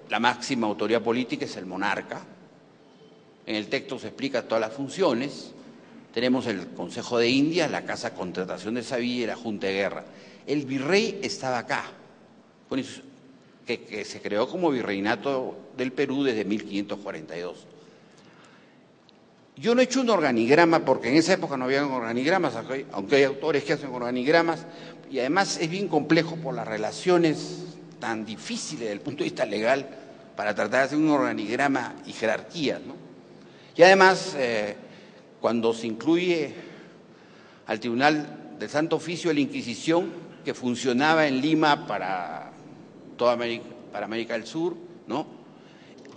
La máxima autoridad política es el monarca. En el texto se explica todas las funciones. Tenemos el Consejo de Indias, la Casa de Contratación de Sevilla y la Junta de Guerra. El virrey estaba acá, que se creó como virreinato del Perú desde 1542. Yo no he hecho un organigrama porque en esa época no había organigramas, aunque hay autores que hacen organigramas, y además es bien complejo por las relaciones tan difíciles desde el punto de vista legal para tratar de hacer un organigrama y jerarquías, ¿no? Y además, cuando se incluye al Tribunal del Santo Oficio de la Inquisición, que funcionaba en Lima para toda América, para América del Sur, ¿no?,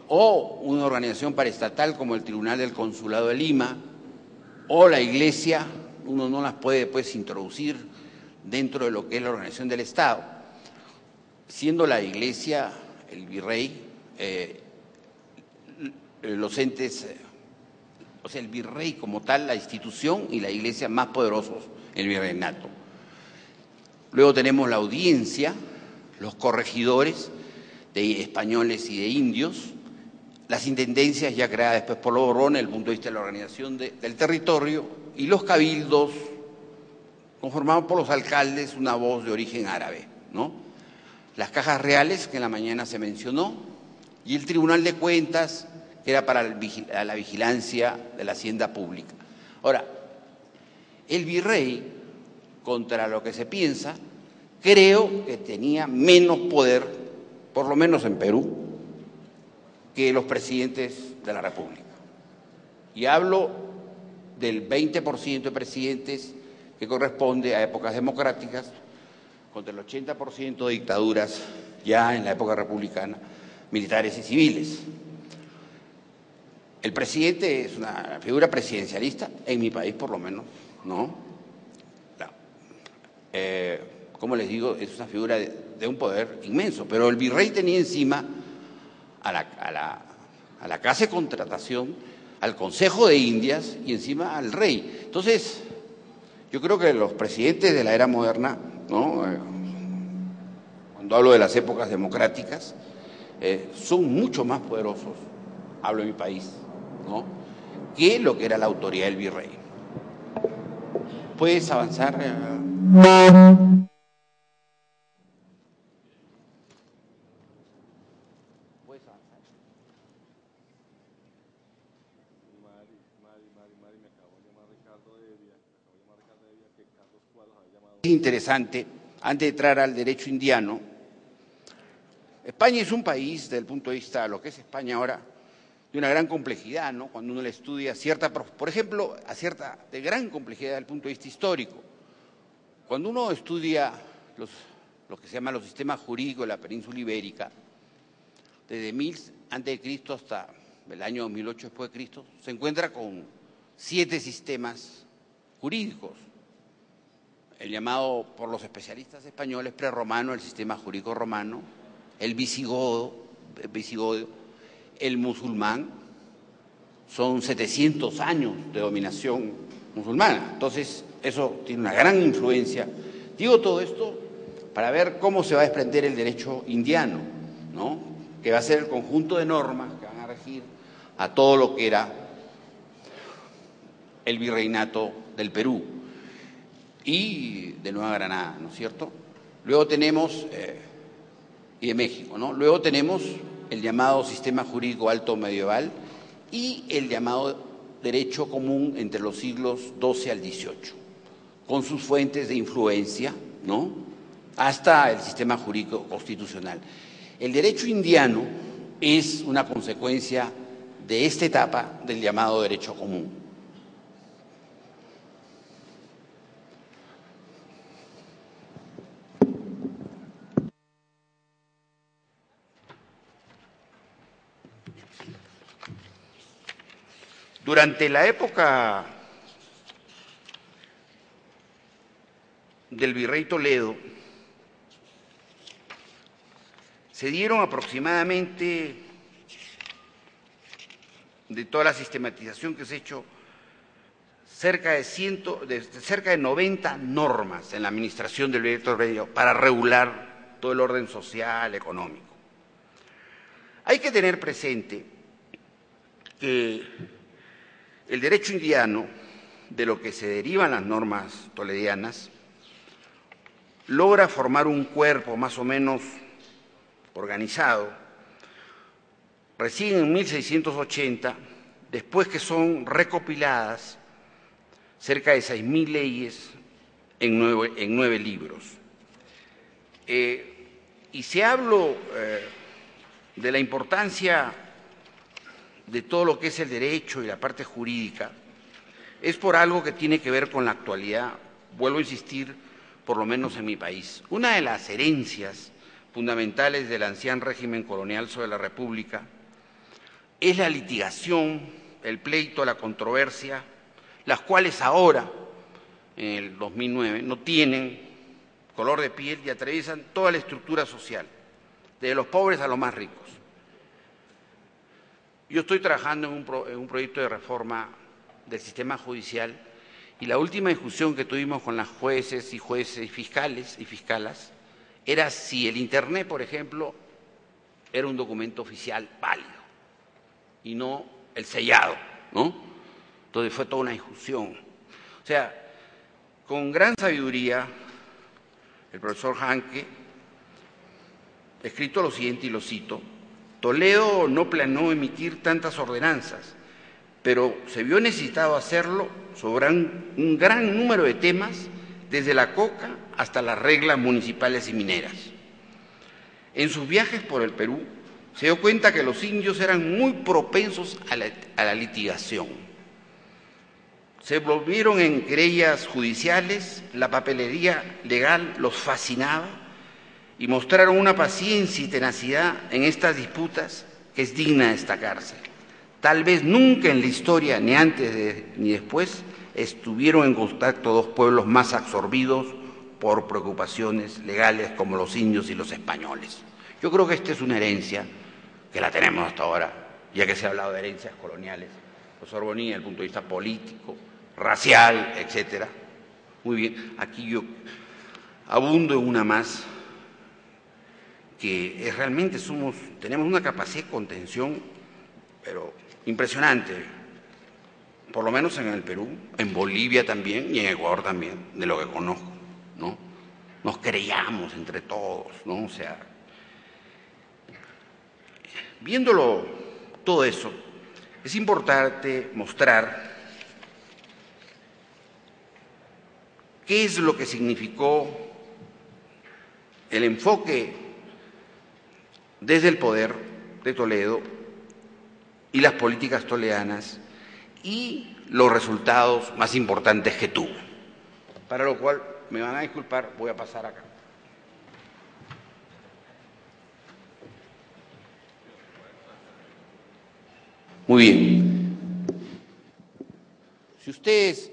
o una organización paraestatal como el Tribunal del Consulado de Lima, o la Iglesia, uno no las puede pues introducir dentro de lo que es la organización del Estado, siendo la Iglesia, el virrey, los entes, o sea, el virrey como tal, la institución, y la Iglesia más poderosos, el virreinato. Luego tenemos la audiencia, los corregidores de españoles y de indios, las intendencias ya creadas después por los Borbones desde el punto de vista de la organización del territorio, y los cabildos conformados por los alcaldes, una voz de origen árabe, ¿no? Las cajas reales, que en la mañana se mencionó, y el Tribunal de Cuentas, que era para la vigilancia de la hacienda pública. Ahora, el virrey, contra lo que se piensa, creo que tenía menos poder, por lo menos en Perú, que los presidentes de la República. Y hablo del 20% de presidentes que corresponde a épocas democráticas, contra el 80% de dictaduras ya en la época republicana, militares y civiles. El presidente es una figura presidencialista, en mi país por lo menos, ¿no? Como les digo, es una figura de un poder inmenso, pero el virrey tenía encima a la Casa de Contratación, al Consejo de Indias y encima al rey. Entonces, yo creo que los presidentes de la era moderna, ¿no?, cuando hablo de las épocas democráticas, son mucho más poderosos, hablo de mi país, ¿no?, que lo que era la autoridad del virrey. ¿Puedes avanzar? Es interesante, antes de entrar al derecho indiano, España es un país, desde el punto de vista de lo que es España ahora, de una gran complejidad, ¿no? Cuando uno le estudia por ejemplo, de gran complejidad desde el punto de vista histórico. Cuando uno estudia lo que se llama los sistemas jurídicos de la península ibérica, desde 1000 a.C. hasta el año 1008 después de Cristo, se encuentra con 7 sistemas jurídicos. El llamado por los especialistas españoles prerromano, el sistema jurídico romano, el visigodo, el musulmán, son 700 años de dominación musulmana. Entonces, eso tiene una gran influencia. Digo todo esto para ver cómo se va a desprender el derecho indiano, ¿no?, que va a ser el conjunto de normas que van a regir a todo lo que era el virreinato del Perú y de Nueva Granada, ¿no es cierto? Luego tenemos, y de México, ¿no? Luego tenemos el llamado sistema jurídico alto medieval y el llamado derecho común entre los siglos XII al XVIII, con sus fuentes de influencia, ¿no?, hasta el sistema jurídico constitucional. El derecho indiano es una consecuencia de esta etapa del llamado derecho común. Durante la época del virrey Toledo, se dieron aproximadamente, de toda la sistematización que se ha hecho, cerca de 90 normas en la administración del virrey Toledo para regular todo el orden social, económico. que tener presente que el derecho indiano, de lo que se derivan las normas toledianas, logra formar un cuerpo más o menos organizado recién en 1680, después que son recopiladas cerca de 6.000 leyes en 9 libros. Y si hablo de la importancia de todo lo que es el derecho y la parte jurídica, es por algo que tiene que ver con la actualidad, vuelvo a insistir, por lo menos en mi país. Una de las herencias fundamentales del anciano régimen colonial sobre la República es la litigación, el pleito, la controversia, las cuales ahora, en el 2009, no tienen color de piel y atraviesan toda la estructura social, desde los pobres a los más ricos. Yo estoy trabajando en un proyecto de reforma del sistema judicial y la última discusión que tuvimos con las jueces y fiscales y fiscalas era si el Internet, por ejemplo, era un documento oficial válido y no el sellado, ¿no? Entonces fue toda una discusión. O sea, con gran sabiduría, el profesor Hanke ha escrito lo siguiente y lo cito: Toledo no planeó emitir tantas ordenanzas, pero se vio necesitado hacerlo sobre un gran número de temas, desde la coca hasta las reglas municipales y mineras. En sus viajes por el Perú, se dio cuenta que los indios eran muy propensos a la litigación. Se volvieron en querellas judiciales, la papelería legal los fascinaba y mostraron una paciencia y tenacidad en estas disputas que es digna de destacarse. Tal vez nunca en la historia, ni antes ni después, estuvieron en contacto dos pueblos más absorbidos por preocupaciones legales como los indios y los españoles. Yo creo que esta es una herencia que la tenemos hasta ahora, ya que se ha hablado de herencias coloniales. Profesor Bonilla, desde el punto de vista político, racial, etcétera. Muy bien, aquí yo abundo en una más, que realmente tenemos una capacidad de contención, pero impresionante, por lo menos en el Perú, en Bolivia también y en Ecuador también, de lo que conozco, ¿no? Nos querellamos entre todos, ¿no? O sea, viéndolo todo eso, es importante mostrar qué es lo que significó el enfoque desde el poder de Toledo y las políticas toledanas y los resultados más importantes que tuvo. Para lo cual, me van a disculpar, voy a pasar acá. Muy bien. Si ustedes,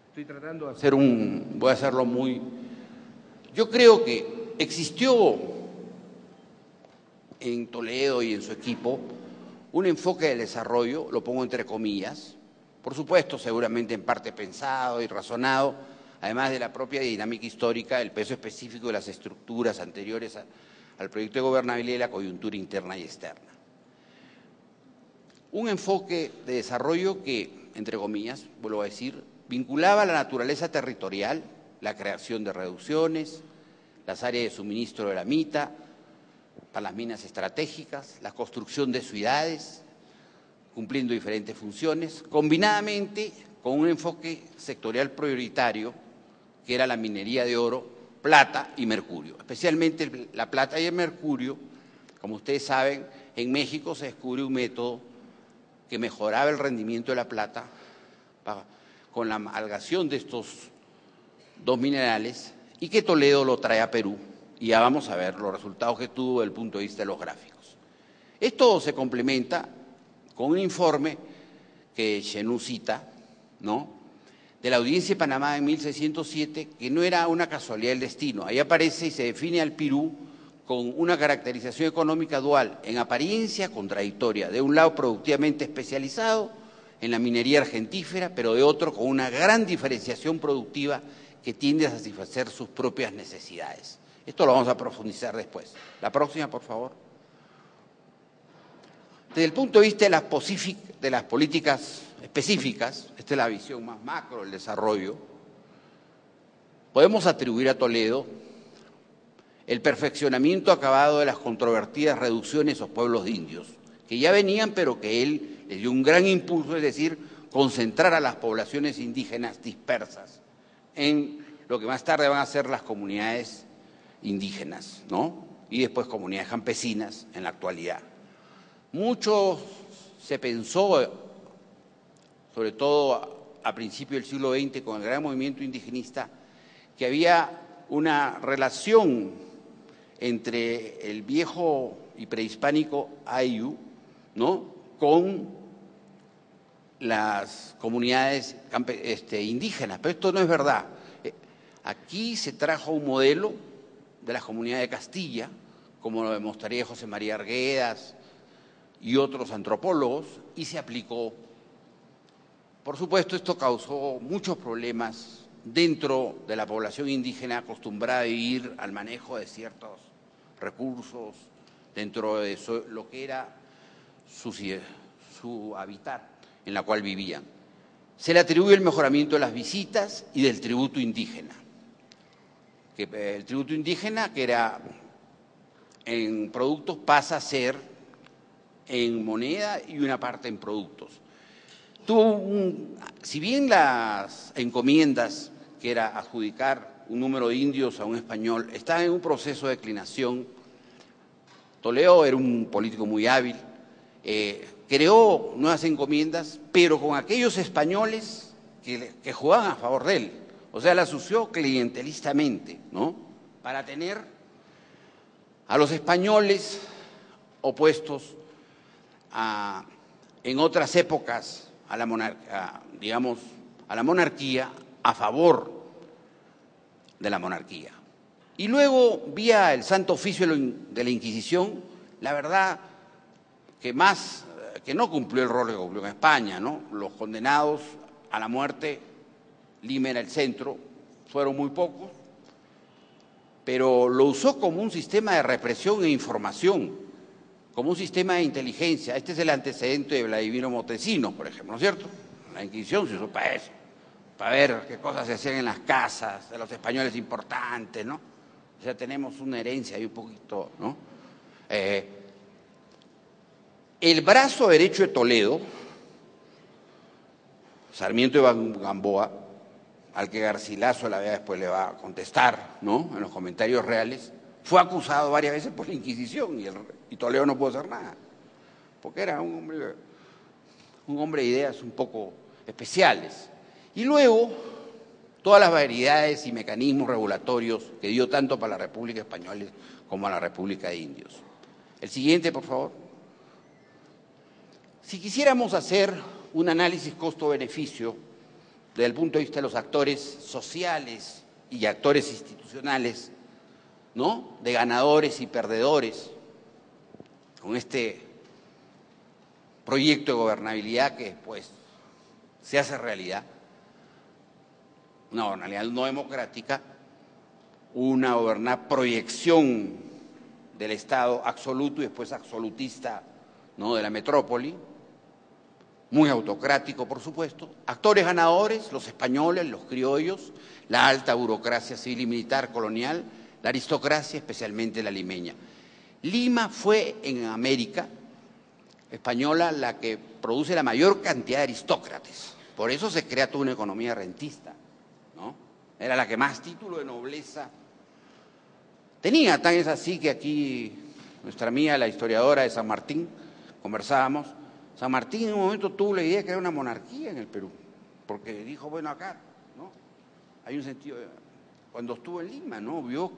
estoy tratando de hacer voy a hacerlo muy, yo creo que existió en Toledo y en su equipo un enfoque de desarrollo, lo pongo entre comillas, por supuesto, seguramente en parte pensado y razonado, además de la propia dinámica histórica, el peso específico de las estructuras anteriores al proyecto de gobernabilidad y la coyuntura interna y externa. Un enfoque de desarrollo que, entre comillas, vuelvo a decir, vinculaba la naturaleza territorial, la creación de reducciones, las áreas de suministro de la mita, para las minas estratégicas, la construcción de ciudades, cumpliendo diferentes funciones, combinadamente con un enfoque sectorial prioritario, que era la minería de oro, plata y mercurio. Especialmente la plata y el mercurio, como ustedes saben, en México se descubrió un método que mejoraba el rendimiento de la plata con la amalgamación de estos dos minerales y que Toledo lo trae a Perú. Y ya vamos a ver los resultados que tuvo desde el punto de vista de los gráficos. Esto se complementa con un informe que Chenú cita, ¿no?, de la Audiencia de Panamá en 1607, que no era una casualidad del destino. Ahí aparece y se define al Perú con una caracterización económica dual, en apariencia contradictoria, de un lado productivamente especializado en la minería argentífera, pero de otro con una gran diferenciación productiva que tiende a satisfacer sus propias necesidades. Esto lo vamos a profundizar después. La próxima, por favor. Desde el punto de vista de las políticas específicas, esta es la visión más macro del desarrollo, podemos atribuir a Toledo el perfeccionamiento acabado de las controvertidas reducciones a pueblos indios, que ya venían, pero que él le dio un gran impulso, es decir, concentrar a las poblaciones indígenas dispersas en lo que más tarde van a ser las comunidades indígenas, ¿no? Y después comunidades campesinas en la actualidad. Mucho se pensó, sobre todo a principios del siglo XX, con el gran movimiento indigenista, que había una relación entre el viejo y prehispánico Ayllu, ¿no?, con las comunidades indígenas, pero esto no es verdad. Aquí se trajo un modelo de la comunidad de Castilla, como lo demostraría José María Arguedas y otros antropólogos, y se aplicó. Por supuesto, esto causó muchos problemas dentro de la población indígena acostumbrada a vivir al manejo de ciertos recursos, dentro de lo que era su hábitat en la cual vivían. Se le atribuye el mejoramiento de las visitas y del tributo indígena. El tributo indígena, que era en productos, pasa a ser en moneda y una parte en productos. Si bien las encomiendas, que era adjudicar un número de indios a un español, estaban en un proceso de declinación, Toledo era un político muy hábil, creó nuevas encomiendas, pero con aquellos españoles que jugaban a favor de él. O sea, las usó clientelistamente, ¿no?, para tener a los españoles opuestos en otras épocas a la monarquía, digamos, a la monarquía, a favor de la monarquía. Y luego, vía el Santo Oficio de la Inquisición, la verdad que no cumplió el rol que cumplió en España, ¿no? Los condenados a la muerte, Lima era el centro, fueron muy pocos, pero lo usó como un sistema de represión e información, como un sistema de inteligencia. Este es el antecedente de Vladimiro Montesinos, por ejemplo, ¿no es cierto? La Inquisición se usó para eso, para ver qué cosas se hacían en las casas de los españoles importantes, ¿no? O sea, tenemos una herencia ahí un poquito, ¿no? El brazo derecho de Toledo, Sarmiento de Gamboa, al que Garcilaso después le va a contestar, ¿no?, en los comentarios reales, fue acusado varias veces por la Inquisición y Toledo no pudo hacer nada, porque era un hombre de ideas un poco especiales. Y luego, todas las variedades y mecanismos regulatorios que dio tanto para la República Española como a la República de Indios. El siguiente, por favor. Si quisiéramos hacer un análisis costo-beneficio desde el punto de vista de los actores sociales y actores institucionales, ¿no?, de ganadores y perdedores, con este proyecto de gobernabilidad que pues se hace realidad, una gobernabilidad no democrática, una proyección del Estado absoluto y después absolutista, ¿no?, de la metrópoli, muy autocrático, por supuesto. Actores ganadores, los españoles, los criollos, la alta burocracia civil y militar colonial, la aristocracia, especialmente la limeña. Lima fue en América española la que produce la mayor cantidad de aristócratas. Por eso se crea toda una economía rentista, ¿no? Era la que más título de nobleza tenía. Tan es así que aquí nuestra amiga, la historiadora de San Martín, conversábamos. San Martín en un momento tuvo la idea de crear una monarquía en el Perú, porque dijo, bueno, acá, ¿no?, hay un sentido, cuando estuvo en Lima, ¿no?, vio